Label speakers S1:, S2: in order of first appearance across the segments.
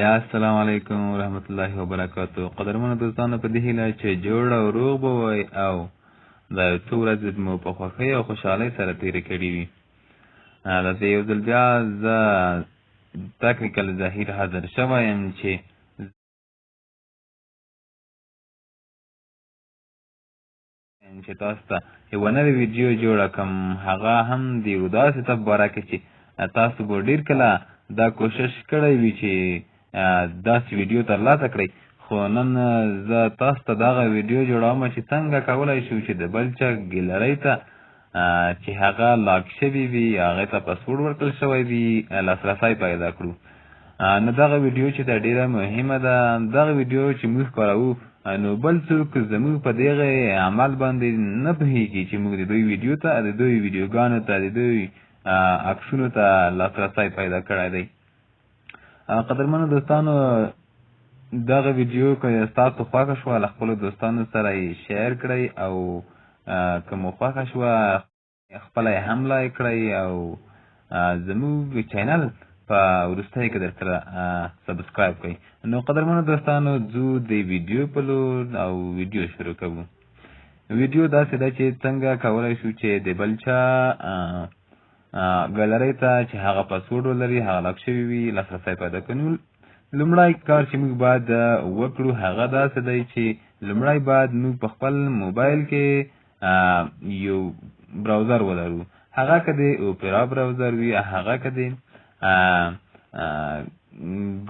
S1: یا السلام علیکم ورحمت الله وبرکاتو. قدرمنو دوستانو، په دې هیله چې جوړ او روغ به وئ او دا څو ورځې مو په خوښۍ او خوشحالۍ سره تېرې کړې وي. دلته یو ځل بیا زه تکنیکل ظهیر حاضر شوی یم چې تاسو ته یوه نوې ویډیو جوړه کړم، هغه هم د یو داسې تب باره کې چې تاسو به ډېر کله دا کوشش کړی وي چې داسې ویډیو ترلاسه کړئ، خو نن زه تاسو ته دغه ویډیو جوړوم چې څنګه کولی شو چې د بل چا ګیلرۍ ته چې هغه لاک شوي وي، هغې ته پاسورډ ورکړل شوی وي، لاسرسی پیدا کړو. نو دغه ویډیو چې دا ډېره مهمه ده. دغه ویډیو چې موږ خپروو نو بل څوک زموږ په دغه عمل باندې نه پوهېږي چې موږ د دوی ویډیو ته د دوی ویډیوګانو ته د دوی عکسونو ته لاسرسی پیدا کړی دی. قدرمنو دوستانو، دغه ویډیو که ستاسو خوښه شوه له خپلو دوستانو سره یې شیر کړئ او که مو خوښه شوه خپله یې هم لایک کړئ او زموږ چینل په وروستۍ کې در سره سبسکرایب کړئ. نو قدرمنو دوستانو، ځو د ویډیو په لور او ویډیو شروع کوو. ویډیو داسې ده چې څنګه کولی شو چې د بل چا ګالرۍ ته چې هغه پاسورډ ولري، هغه لاک شوي وي، لاسرسی پیدا کړو. لومړی کار چې موږ باید وکړو هغه داسې دی چې لومړی باید موږ په خپل موبایل کې یو براوزر ولرو. هغه که د اوپرا براوزر وي، هغه که د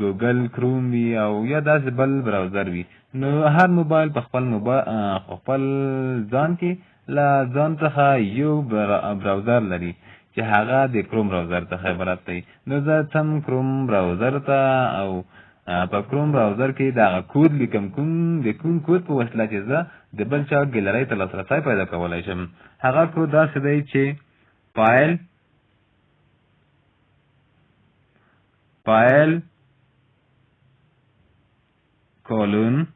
S1: ګوګل کروم وي او یا داسې بل براوزر وي. نو هر موبایل په خپل ځان کې له ځان څخه یو براوزر لري چې هغه د کروم براوزر څخه عبارت دی. نو زه ځم کروم براوزر ته او په کروم براوزر کې دغه کود لیکم، د کوم کود په وسیله چې زه د بل چا ګیلرۍ ته لاسرسی پیدا کولی شم. هغه کود داسې دی چې فایل کولون //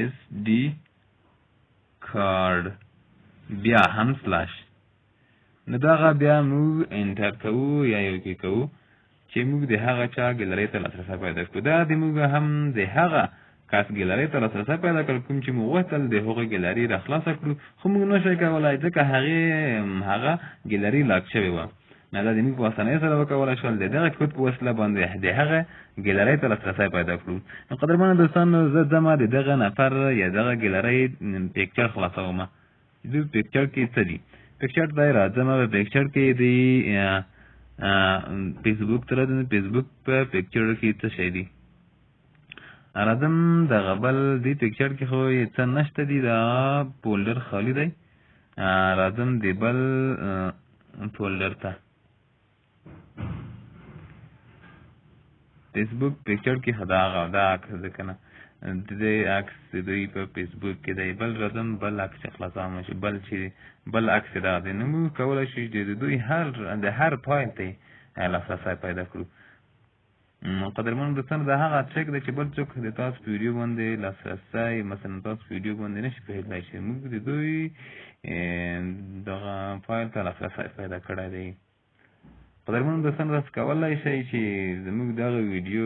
S1: SD کارد بیا هم سلاش. نو دغه بیا موږ انټر کوو یا یو کې کوو چې موږ د هغه چا ګیلرۍ ته لاسرسی پیدا کړو. دا د موږ هم د هغه کس ګیلرۍ ته لاسرسی پیدا کړ کوم چې موږ غوښتل د هغې ګیلرۍ راخلاصه کړو، خو موږ نشو کولی ځکه هغه ګیلرۍ لاک شوې وه. نو دا د موږ په اسانۍ سره وکولی شول د دغه کود په وسیله باندې د هغه ګیلرۍ ته لاسرسی پیدا کړو. نو قدرمنو دوستانو، زه ځمه د دغه نفر یا دغه ګیلرۍ پیکچر خلاصومه. د پیکچر کې څه دي؟ پیکچر ته راځمه. په پیکچر کې د فیسبوک ته راځم. فیسبوک په پیکچر کې څه شی دي؟ راځم دغه بل دې پیکچر کې خو څه نشته دي، دا فولډر خالی دی. راځم د بل فولډر ته. فیسبوک پیکچر کې دا عکس ده که نه، د دې عکس د دوی په فیسبوک کې دی. بل راځم بل عکس چې خلاصوم چې بل عکس یې دغه دی. نو موږ کولی شو چې د دوی د هر فایل ته یې لاسرسی پیدا کړو. قدرمنو دوستانو، دا هغه ټریک دی چې بل څوک د تاسو په ویډیو باندې لاسرسی، مثلا تاسو په ویډیو باندې نشي پوهېدلی چې موږ د دوی دغه فایل ته لاسرسی پیدا کړی دی. قدرمنو دوستانو، تاسو کولی شئ چې زموږ دغه ویډیو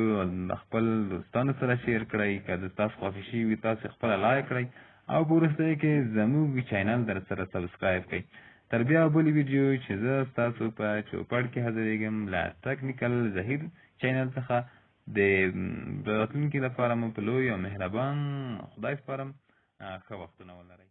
S1: خپل دوستانو سره شیر کړئ. که د تاسو خوښې شوي وي تاسو خپله لایک کړئ او په وروستۍ کې زموږ چینل در سره سبسکرایب کړئ. تر بیا بلې ویډیو چې زه ستاسو په چوپړ کې حاضرېږم له تکنیکل ظهیر چینل څخه. د راتلونکي لپاره مو په لوی او مهربان خدای سپارم. ښه وختونه ولرئ.